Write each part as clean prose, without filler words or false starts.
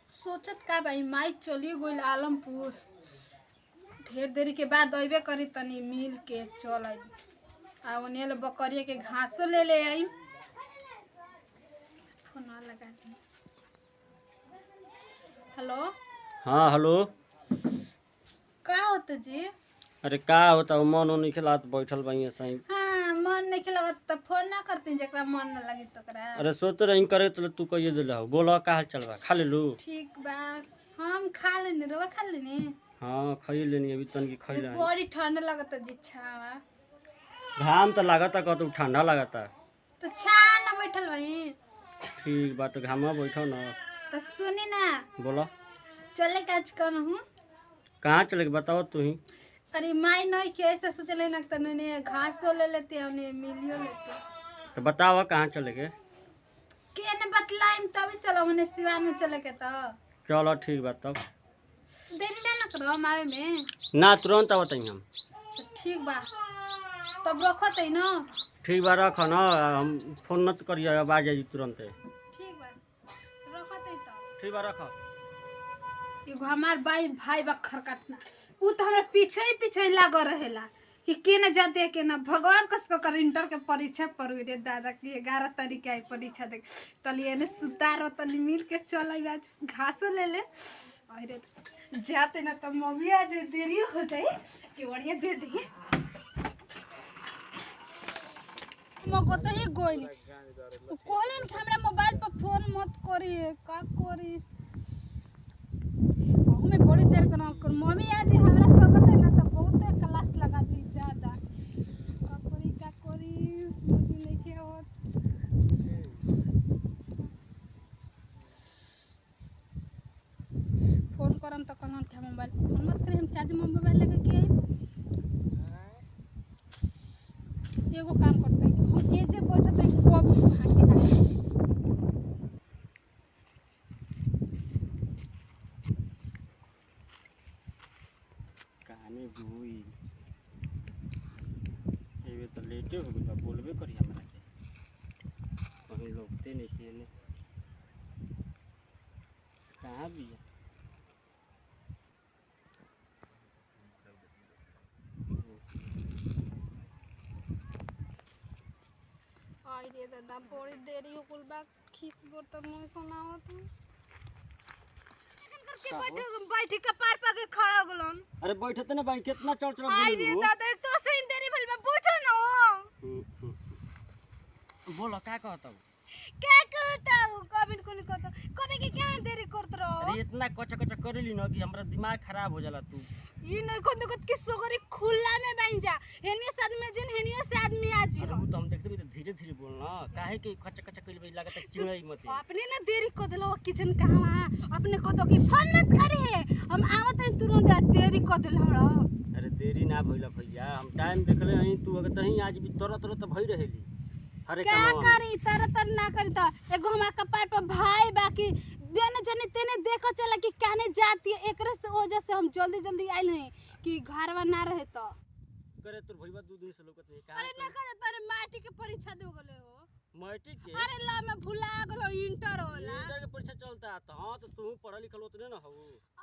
सोचत का भाई माई चली गई आलमपुर ढेर देरी के बाद अबे करी तनी मिल के चल आई आ ओने बकरिया के घासो ले आई फोन लगा दी। हेलो हाँ हेलो का होता जी? अरे का होता मन नहीं खिलात बैठल बही सही। हाँ मन नहीं खिला तो फोन ना करती जरा मन ना लगी तो करा। अरे सोच रही करे तो तू कहिए दिल बोला का हाल चल बा खा ले लू? ठीक बा हम खा लेनी रोवा खा लेनी। हाँ खाई लेनी अभी तन की खाई ले। बड़ी ठंड लगता जी छावा घाम तो लागता कत ठंडा लागता तो छा ना बैठल भाई। ठीक बा तो घामा बैठो ना तो सुनी ना बोला चले काज कर हूँ कहाँ चले बताओ तू ही। अरे माई नहीं के ऐसे सोचले ना तो ने घास ले लेते हमने मिलियो लेते तो बताओ कहाँ चले के ने बतलाइम तभी चलो हमने सिवान में चले के तो चलो ठीक बा तब देरी ना करो हम आवे में ना तुरंत आवत हम। तो ठीक बा तब रखो तई ना। ठीक बा रख ना हम फोन मत करिए अब आ जाइए तुरंत। ठीक बा रखो तई तो ठीक बा रख। एगो हमार भाई बा खरकतना उ तो हमरा पीछे ही लागो रहेला कि के न जाते के न भगवान कसको कर इंटर के परीक्षा पर रे दादा की 11 तारीख के आई परीक्षा दे तलिए ने सुतार तली मिल के चल आज घास ले अरे जाते ना तो मम्मी आज देरी हो जाए कि बढ़िया दे दी मको तो ही गोई नहीं कहलन कि हमरा मोबाइल पर फोन मत करी का करी हमें बड़ी देर कर मम्मी आज हमरा सब है ना तो बहुत क्लास लगा दी ज्यादा का करी समझ नहीं के होत फोन करम तो कहलन कि मोबाइल फोन मत करी हम चार्ज में मोबाइल लगा के एगो काम करते हैं कि हम ये जे बैठते हैं कब भाग के कहानी हुई एबे तो लेटे हो गई बोलबे करी हमरा के कहीं लोगते नहीं खेले कहाँ भी है आई रे दादा बड़ी देरी हो गल बा खिस बर्तन नहीं बनावत बैठ के पार पाके खड़ा हो गलन। अरे बैठते ना भाई कितना चढ़ चढ़ आई रे दादा तो सही देरी भइल बा पूछो ना बोलो क्या कहता हूँ क्या कहता हूँ कभी कोनी करता कभी के क्या देरी करत रहो। अरे इतना कच्चा कच्चा कर ली ना कि हमरा दिमाग खराब हो जाला तू ई नहीं को देखत कि सोगरी खुला में बन जा हेनी से आदमी जिन हेनियो से आदमी आ जी। अरे वो तो हम देखते भी धीरे धीरे बोलना काहे के कच्चा कच्चा कर ली लागत चिड़ै मत अपने ना देरी को देलो किचन कहां अपने को तो कि फोन मत करे हम आवत है तुरंत देरी को देलो। अरे देरी ना भइला भैया हम टाइम देखले हई तू अगर तही आज भी तरह तरह तो भई रहेली अरे क्या करी तरह ना करी तो एगो हमार कपार पर भाई बाकी देने जने तेने देखो चला कि कहने जाती है एकरे से वजह से हम जल्दी जल्दी आइल हैं कि घरवा ना रहे तो करे तोर भईवा 2 दिन से लोकत नहीं का। अरे ना करे तारे माटी के परीक्षा दे गले हो माटी के अरे ला मैं भुला गलो इंटर होला इंटर के परीक्षा चलता तो हां तो तू पढ़ा लिखल उतने ना हो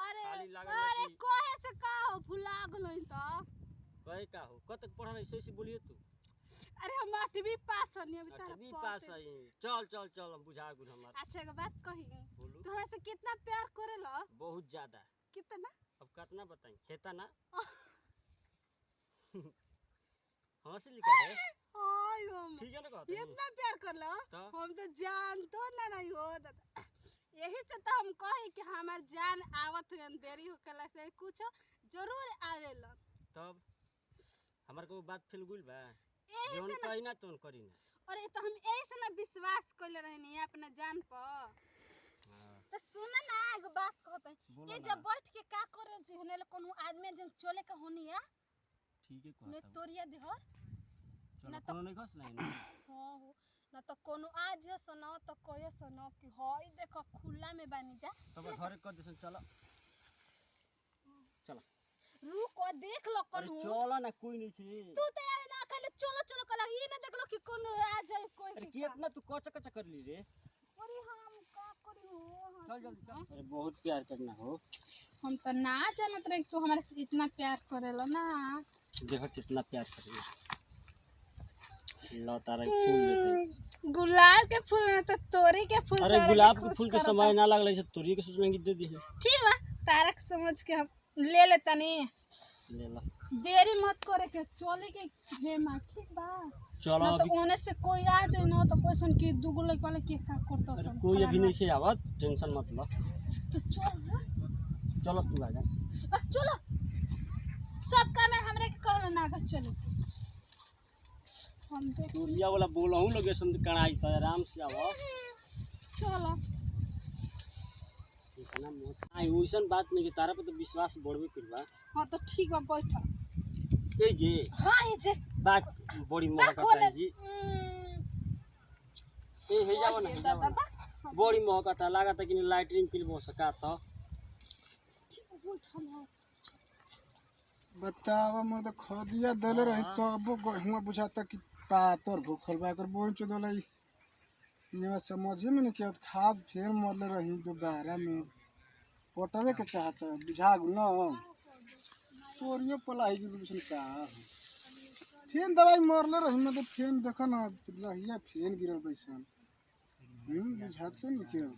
अरे कोहे से का हो भुला गलो तो कहे का हो कत तक पढ़ल ऐसे बोलिए तू। अरे हम 8वीं पास हनी अभी तारा 8वीं पास आई चल चल चल हम बुझा गुन हमार। अच्छा एक बात कही तू हमरा से कितना प्यार करेला? बहुत ज्यादा। कितना? अब कितना बताई खेता ना हंसी लिखा रे हाय हम ठीक है ना कहत इतना प्यार करला हम तो जान तो ना नहीं हो दादा यही से तो हम कहे कि हमार जान आवत है देरी हो कला से कुछ जरूर आवेला तब हमार को बात फिल गुल बा यही से कहीं ना तो करी ना। अरे तो हम ऐसे ना विश्वास कइले रहनी अपना जान पर तो सुन ना एगो बात कहत है ये जब बैठ के का करे जेहने कोनो आदमी जन चले के होनी है ठीक है कहत मैं तोरिया देहर ना तो नहीं घस नहीं ना हां हो ना तो कोनो आज सुनो तो कोई सुनो कि हई देखो खुला में बानी जा तब घरे कर देसन चल चल रुक और देख लो अरे कौन चल ना कोई नहीं छी तू तो यार ना कहले चलो चलो कहला ई ना देख लो कि कोनो आ जाए कोई अरे की कितना तू कच कच कर ली रे अरे हम का करी हो चल जल्दी चल अरे बहुत प्यार करना हो हम तो ना जानत रहे तू हमारे से इतना प्यार करेला ना देखो कितना प्यार कर रही है लो तारा फूल देते गुलाब के फूल ना तो तोरी के फूल अरे गुलाब के फूल के समय ना लगले से तोरी के सोचना कि दे दी ठीक बा तारक समझ के हम ले लेता नहीं ले ला देरी मत करे के चले के हे मां ठीक बा चलो ना अभी तो ओने से कोई आ जाए ना तो कोई सन की दुगो लग वाले के का करतो सन कोई अभी नहीं खे आवत टेंशन मत लो तो चल ना चलो तू आ जा चलो सब काम है हमरे के कहलो ना का चलो हम देख तोरिया वाला बोलहू लगे संत कणाई तो आराम से आवो चलो इतना मोट आई ओइसन बात नहीं कि तारा पे तो विश्वास बढ़बे करबा हां तो ठीक बा बैठ ए जे हां ये जे बात बड़ी महकता है जी ए हे जाओ ना दादा बा बड़ी महकता लागत कि लाइटरिंग पिल बो सका तो बतावा मोर तो खदिया देले रही तो अब हुआ बुझाता कि पातर भूखल बा कर बोन चोदले नेवा समझे में नहीं कि खाद फिर मरले रही दोबारा में पटवे के चाहता बुझा न तोरियो पलाई जी बुझन का फेन दवाई मरले रही मतलब फेन देखो ना लहिया फेन गिरल बैसन बुझाते नहीं क्यों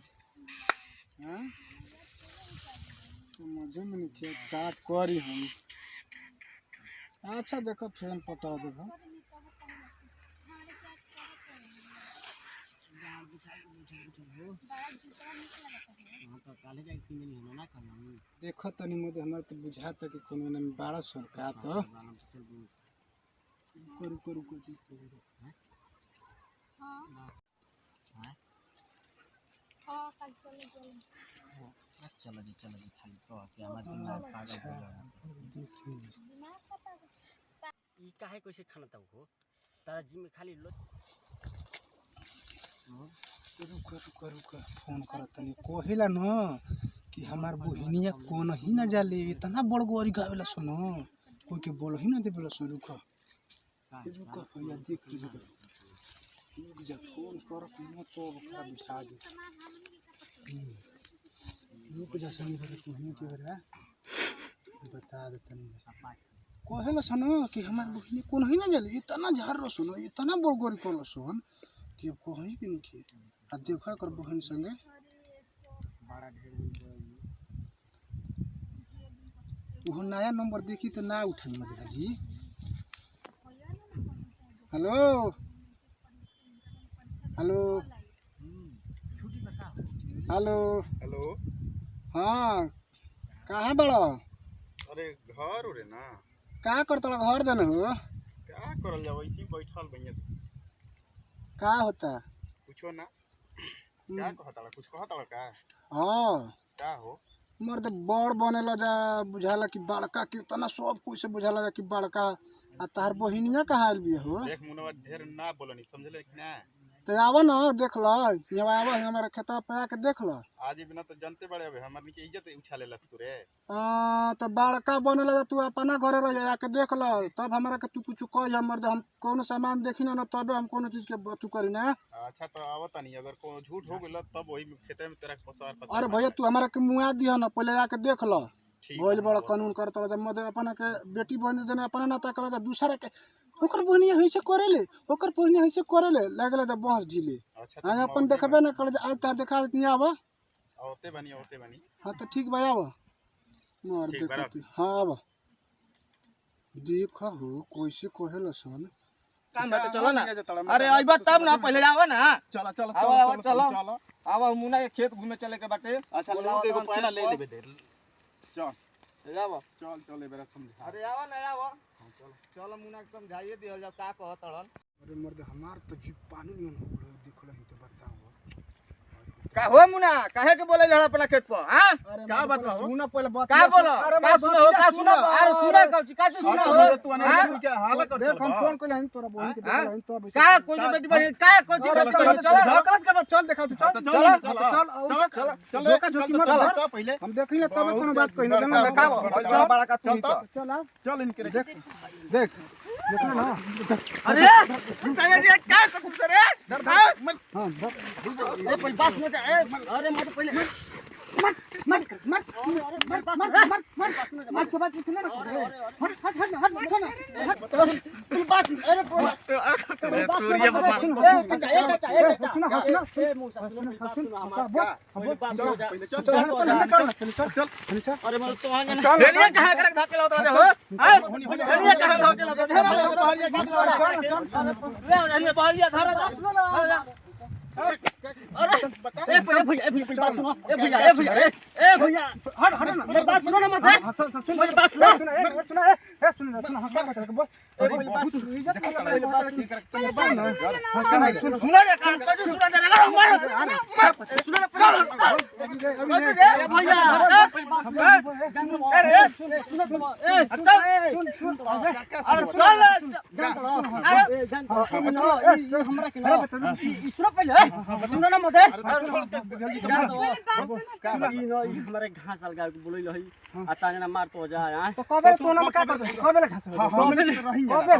हां समझे में नहीं कि का करी हम अच्छा देखो फैन पटा देखो देखो तनी मोदे हमरा तो बुझाता कि कोनो ने बड़ा सरकार तो करू करू करू हां हां कल चलो चलो जी खाली तो से हमार दिमाग पागल हो गया ई काहे कैसे खाना ता हो तारा जी में खाली लो रुक रुक रुक फोन कर तनी कोहिला न कि हमार बहिनिया कोन ही ना जाले इतना बड़ गोरी गावेला सुनो कोई के बोल ही ना देबेला सुन रुक रुक भैया देख रुक जा फोन कर न तो ओकरा बुझा दे रुक जा सुन कर तू ही के रे बता दे तनी कोहिला सुनो कि हमार बहिनी कोन ही ना जाले इतना झार सुनो इतना बड़ गोरी कोल सुन कि कोही के नहीं के आ देखा कर बहन संगे बड़ा ढेर वो नया नंबर देखी तो ना उठाई मत हाली हेलो हेलो हेलो हेलो हाँ कहाँ बड़ा अरे घर रे ना का करता घर देने हो क्या करल जाओ इसी बैठल भैया का होता कुछो ना क्या कहता कुछ कहता का हाँ क्या हो मर्द बड़ बनेला जा बुझाला कि बड़का के तना सब कुछ से बुझाला जा कि बड़का आ तार बहिनिया कहाँ आइल बिया हो देख मुनवा ढेर ना बोलनी समझले कि ना तो आवा ना देख लो यहाँ आवा हमारे खेता पे आके देख लो आज बिना तो जानते बड़े अब हमार के इज्जत उछाले लस तू रे तो बड़का बनेला जा तू अपना घरे रह जा आके देख लो तब हमारा के तू कुछ कह हमर हम कोनो सामान देखी ना तबे हम कोनो चीज के तू करी ना अच्छा तो आवता नहीं अगर को झूठ हो गेल तब वही खेते में तेरा पसार अरे भैया तू हमारा के मुआ दिया ना पहले आके देख लो ठीक बोल बड़ा कानून करता जब मदे अपना के बेटी बन देने अपना नाता कर दूसरा के ओकर बहनिया होइसे करेले ओकर बहनिया होइसे करेले लागला जब बांस ढीले अच्छा हां अपन देखबे ना कर आज तार देखा देती आवा औते बनी हां तो ठीक बा आवा मार ठीक देखती हां आवा देखा हो कैसे कहेला सन काम बाटे चलो ना अरे आइबा तब ना पहले आवा ना चलो चलो चलो आवा मुना के खेत घूमे चले के बाटे अच्छा लोग के पैना ले लेबे दे चल आवा चल बेरा समझा अरे आवा ना आवा चलो मुना के समझाइए दिहल जाओ का कहतड़न अरे मर्द हमार तो जीव पानी नहीं हो गलो देखला ही तो बताओ का हो मुना काहे के बोले जड़ा अपना खेत पर हां क्या बात बा हो सुनो पहले बात का बोलो का सुनो हो का सुनो अरे सुनो का सुनो हो तू अने क्या हाल कर देख हम फोन कइले हन तोरा बहन के बेटा हन तो का कोई बेटी बहन का कोई चलो चल देखा तू चल चल धोखा झोंकी मत चल कर। पहले हम देखी ना तब कोनो बात कही ना चल देखाओ चल बड़ा का तू चल चल आ चल इनके देख देख देखना ना अरे संजय जी क्या कर तुम रे हां ए पहले बात मत अरे मत पहले मत के बात सुन ना हट तू बात अरे तूरिया बाबा चाचा सुनो ए मूसा सुनो हमारा बात हो जा पहले चल अरे मैं तो आगे हेलिया कहां कर धके लावत रहे हो हां हेलिया कहां धके लावत रहे हो बहरिया खींच ले हेलिया बहरिया धर अरे ए भैया बात सुनो ए भैया हट ना मेरी बात सुनो ना मत मेरी बात सुनो सुनो हम क्या बता के बोल पहले बात सुनो सुना जा का सुना जा लगा मार सुना ए भैया अरे सुनो तुम ए अरे हमरा के ना सुनो पहले सुनो ना मत हमारे घास अलगा के बोलै लही आ ताने ना मार तो जा हां तो कबे तो ना का कर कबे घास कबे कबे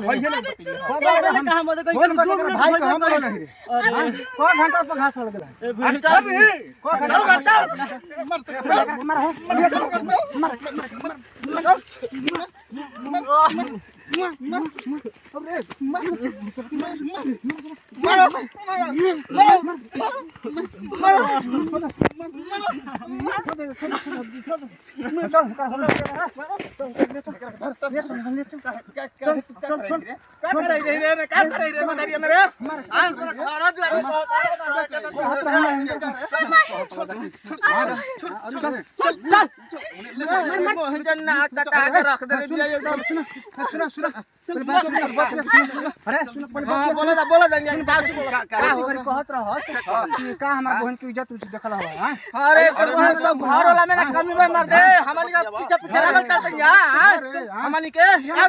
कहां मत कोई बोल भाई को हम बोले नहीं अरे को घंटा पर घास लग गया ए भैया चल भी को कहत रह का हमार बहन की इज्जत देखल हवा अरे सब घर वाला में ना कमी में मार दे हमारी का पीछे पीछे लगल चलते हां हमारी के आ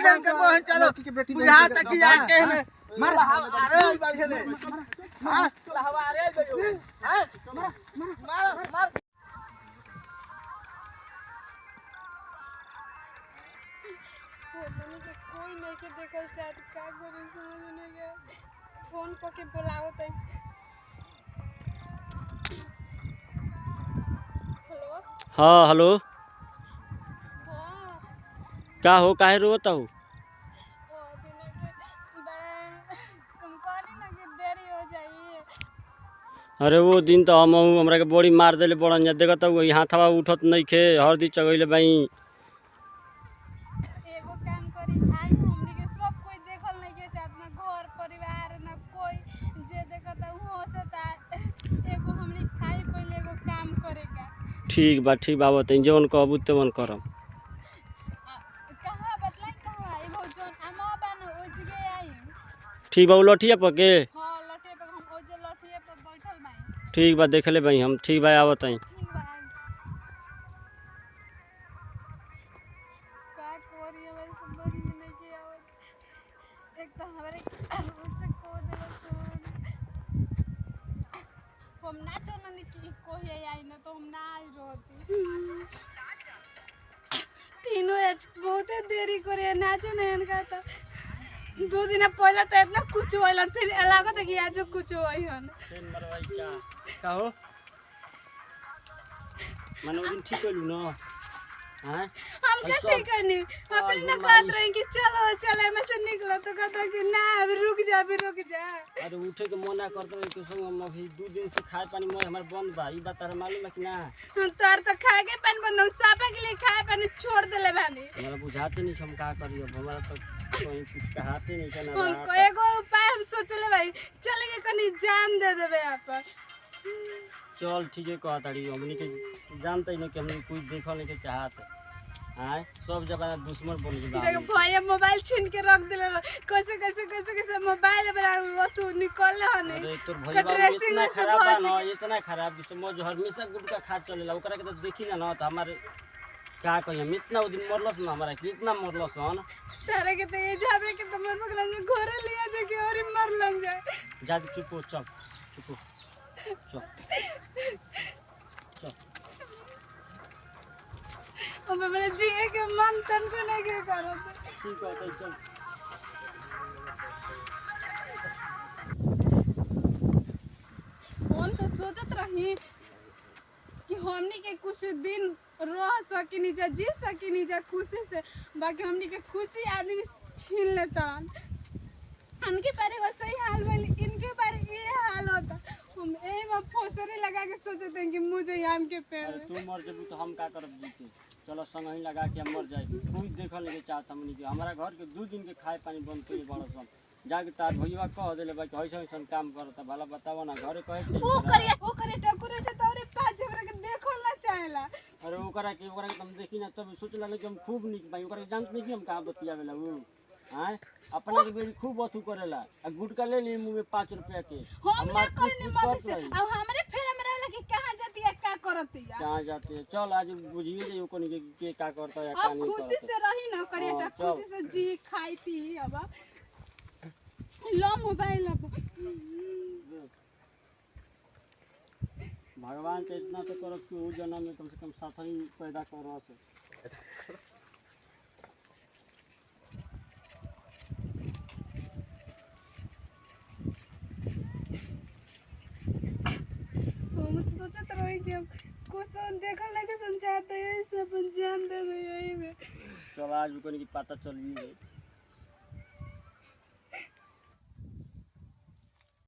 दे के बहन चलो बुझा तक की आके में मार अरे बाल खेले हां हवा अरे गयो हां मार मार कोई नहीं के देखल चाहत का करे समझ नहीं गया फोन करके बुलाओ तई हेलो हां हेलो हां का हो काहे रोता हो ओ दिन के बड़ा तुम कहनी ना कि देरी हो जाई अरे वो दिन तो हम हमरा के बड़ी मार देले बड़न जा देखत हो यहाँ थवा उठत नहीं खे हरदी चगइले बाई एगो काम करी आई हमनी के सब कोई देखल नहीं के चाहत ना घर परिवार ना कोई जे देखत उ हंसता एगो हमनी खाई पहले एगो काम करेगा ठीक बा बताई जवन कहबू तवन करम कहाँ बतलाई कहाँ एगो जोन अमा बन ओ जगह आई ठीक बा लठिया पके हां लठे पे हम ओ जे लठिए पे बैठल बाई ठीक बा देखले बाई हम ठीक बा आवत आई ठीक बा का कोरी हमारे समझ में नहीं के आवत एक तो हमारे उससे को देला तो हम ना चलनी की कोई आई ना तो हम ना आई रोती तीनों आज बहुत देरी करे नाचे नहीं का तो 2 दिन पहले तो इतना कुछ होइल फिर लागत है कि आज कुछ होई हन का हो माने दिन ठीक कइलू न हां हम क्या ठीक है नहीं अपने ना कहत रहे कि चलो चले में से निकलो तो कहता कि ना अभी रुक जा अरे उठे के मना करत रहे के संग हम अभी 2 दिन से खाए पानी में हमर बंद बा ई बात तारा मालूम है कि ना हम तार तो खाए के पानी बंद सापे के लिए खाए पानी छोड़ देले बानी हमरा बुझाते नहीं हम का करियो हमरा तो कोई कुछ कहते नहीं kana हम को एगो उपाय हम सोचले भाई चले के कनी जान दे देबे आप चल ठीक है कहताड़ी हमनी के जानते नहीं कि हमनी कोई देखल नहीं के चाहत आए सब जगह दुश्मन बन गए देखो भैया मोबाइल छीन के रख दिले कैसे कैसे कैसे कैसे मोबाइल बरा वो तू निकल हने अरे तोर भईवा इतना खराब बा ना इतना खराब कि समझ हमेशा गुटका खा चलेला ओकरा के तो देखी ना त हमारे का कहिए हम इतना दिन मरलस ना हमारा कितना मरलस हन तारे के तो ये जाबे के तो मर मगलन जे घरे लिया जे के और मर लन जाए जा चुप हो चल चुप हो चल चल अब मेरे जिए के मन तन को नहीं के करत ठीक है चल हम तो सोचत रही कि हमनी के कुछ दिन रह सकिनी जा जी सकिनी जा खुशी से बाकी हमनी के खुशी आदमी छीन लेता उनके बारे में सही हाल भइल इनके बारे ये हाल होता हम ए में फोसरे लगा के सोचते हैं कि मुझे आम के पेड़ अरे तू मर जेबू तो हम का करब जीते चलो संग ही लगा के मर जाए कोई देखल नहीं चाहत हमनी के हमारा घर के 2 दिन के खाए पानी बंद कर बड़ सब जाके तार भईवा कह देले भाई ऐसा ऐसा काम करता भला बताओ ना घरे कहे वो करे टकुरेटे तोरे पाँच हमरा के देखो ना चाहेला अरे ओकरा के हम देखी ना तब सोच लगे कि हम खूब निक भाई ओकरा जानत नहीं कि हम कहां बतियावेला वो हां अपना के बेरी खूब अथु करेला आ गुटका ले ली मुंह में 5 रुपया के हम ना कहने मम्मी से अब हमरे फेर में रहला कि कहां जाती है का करती है कहां जाते है चल आज बुझिए जे कोनी के का करता है अब खुशी से रही ना करेटा खुशी से जी खाई थी अब लो मोबाइल अब भगवान के इतना तो करस कि वो जन्म में कम से कम साथ ही पैदा कर से हम सोचत रही कि कुछ देखल लगे संचार तो यही सब जान दे दे यही में चल आज कोनी की पता चल गई